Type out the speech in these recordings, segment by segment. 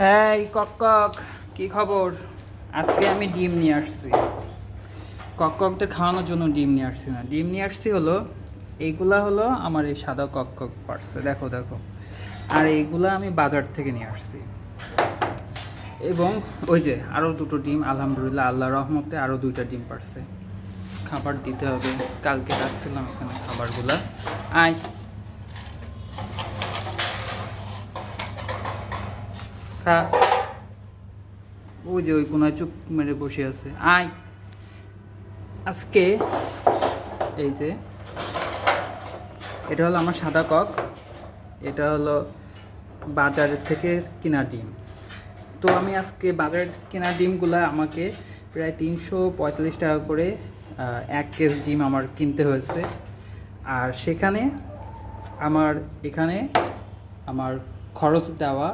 এই cock cock, কি খবর? আজকে আমি ডিম নিয়ে আসছি। কক ককদের খাওয়ানোর জন্য ডিম নিয়ে আসছি না, ডিম নিয়ে আসছি হলো এইগুলা হলো আমার এই সাদা কক কক পারছে, দেখো দেখো। আর এইগুলা আমি বাজার থেকে নিয়ে আসছি। এবং ওই যে আরও দুটো ডিম, আলহামদুলিল্লাহ আল্লাহ রহমতে আরও দুইটা ডিম পারছে। খাবার দিতে হবে, কালকে রাখছিলাম এখানে খাবারগুলা। আয় খা। ওই যে ওই কোনায় চুপ মেরে বসে আছে, আয়। আজকে এই যে এটা হলো আমার সাদা কক, এটা হলো বাজারের থেকে কেনা ডিম। তো আমি আজকে বাজারের কেনা ডিমগুলো আমাকে প্রায় 345 টাকা করে 1 কেজি ডিম আমার কিনতে হয়েছে। আর সেখানে এখানে আমার খরচ দেওয়া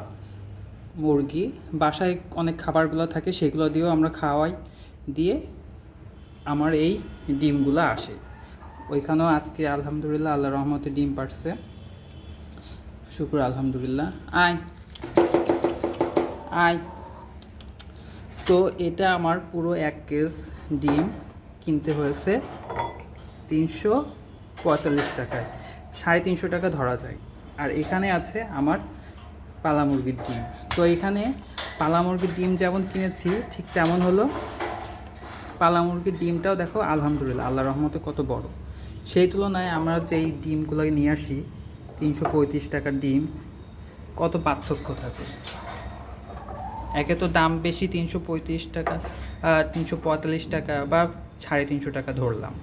মুরগি, বাসায় অনেক খাবারগুলো থাকে সেগুলো দিয়েও আমরা খাওয়াই, দিয়ে আমার এই ডিমগুলো আসে। ওইখানেও আজকে আলহামদুলিল্লাহ আল্লাহ রহমতে ডিম পারছে, শুক্র আলহামদুলিল্লাহ। আয় আয়। তো এটা আমার পুরো 1 কেজি ডিম কিনতে হয়েছে 345 টাকায়, 350 টাকা ধরা যায়। আর এখানে আছে আমার পালা মুরগির ডিম। তো এখানে পালা মুরগির ডিম যেমন কিনেছি ঠিক তেমন হলো পালা মুরগির ডিমটাও দেখো আলহামদুলিল্লাহ আল্লাহ রহমতে কত বড়। সেই তুলনায় আমরা যেই ডিমগুলো নিয়ে আসি 335 টাকার ডিম, কত পার্থক্য থাকে। একে তো দাম বেশি 335 টাকা, 345 টাকা বা 350 টাকা ধরলাম।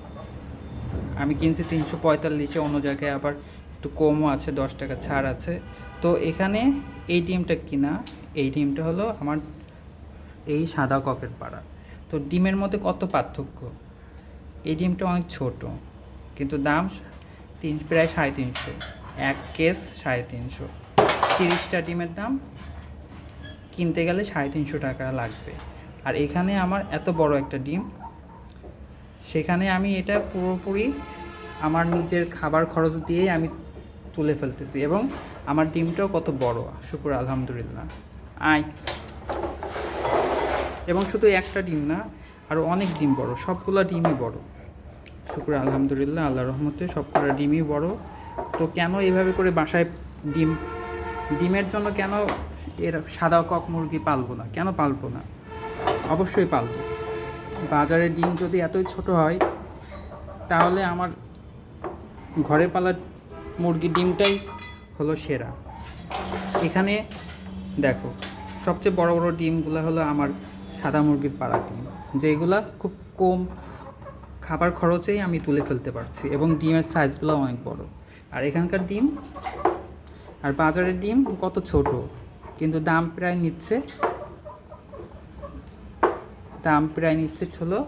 আমি কিনছি 345-এ, অন্য জায়গায় আবার একটু কমও আছে, 10 টাকা ছাড় আছে। তো এখানে এই ডিমটা কিনা, এই ডিমটা হলো আমার এই সাদা ককের পাড়া। তো ডিমের মধ্যে কত পার্থক্য। এই ডিমটা অনেক ছোট, কিন্তু দাম প্রায় 350, 1 কেজি 350। 30টা ডিমের দাম কিনতে গেলে 350 টাকা লাগবে। আর এখানে আমার এত বড় একটা ডিম, সেখানে আমি এটা পুরোপুরি আমার নিজের খাবার খরচ দিয়েই আমি তুলে ফেলতেছি। এবং আমার ডিমটাও কত বড়, শুকুর আলহামদুলিল্লাহ। আয়। এবং শুধু একটা ডিম না, আরও অনেক ডিম বড়, সবগুলো ডিমই বড়, শুকুর আলহামদুলিল্লাহ আল্লাহর রহমতে সবগুলো ডিমই বড়। তো কেন এইভাবে করে বাসায় ডিমের জন্য কেন এর সাদা কক মুরগি পালবো না, কেন পালবো না? অবশ্যই পালবো। বাজারে ডিম যদি এতই ছোট হয়, তাহলে আমার ঘরে পালা মুরগির ডিমটাই হলো সেরা। এখানে দেখো সবচেয়ে বড় বড় ডিমগুলো হলো আমার সাদা মুরগির পাড়া ডিম, যেগুলা খুব কম খাবার খরচেই আমি তুলে ফেলতে পারছি, এবং ডিমের সাইজগুলো অনেক বড়। আর এখানকার ডিম আর বাজারের ডিম কত ছোট, কিন্তু দাম প্রায় নিচ্ছে হলো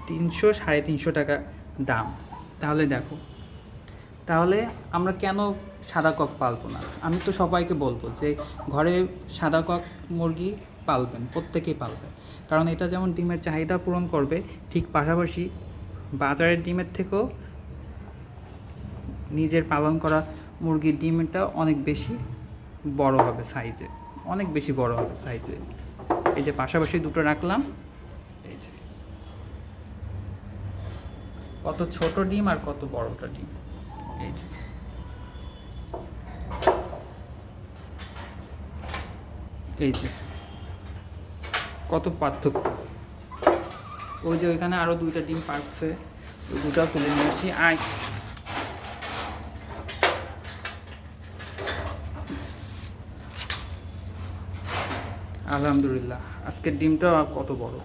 300-350 টাকা দাম। তাহলে দেখো, তাহলে আমরা কেন সাদা কক পালবো না? আমি তো সবাইকে বলবো যে ঘরে সাদা কক মুরগি পালবেন, প্রত্যেকেই পালবেন। কারণ এটা যেমন ডিমের চাহিদা পূরণ করবে, ঠিক পাশাপাশি বাজারের ডিমের থেকেও নিজের পালন করা মুরগির ডিমটা অনেক বেশি বড় হবে সাইজে, অনেক বেশি বড় হবে সাইজে। এই যে পাশাপাশি দুটো রাখলাম, এই যে কত ছোট ডিম আর কত বড়টা ডিম, এই যে এই যে কত পার্থক্য। ওই যে ওইখানে আরও দুইটা ডিম পাকছে, ওই দুটাও তুলে নিয়েছি। আয়। আলহামদুলিল্লাহ আজকের ডিমটা কত বড়।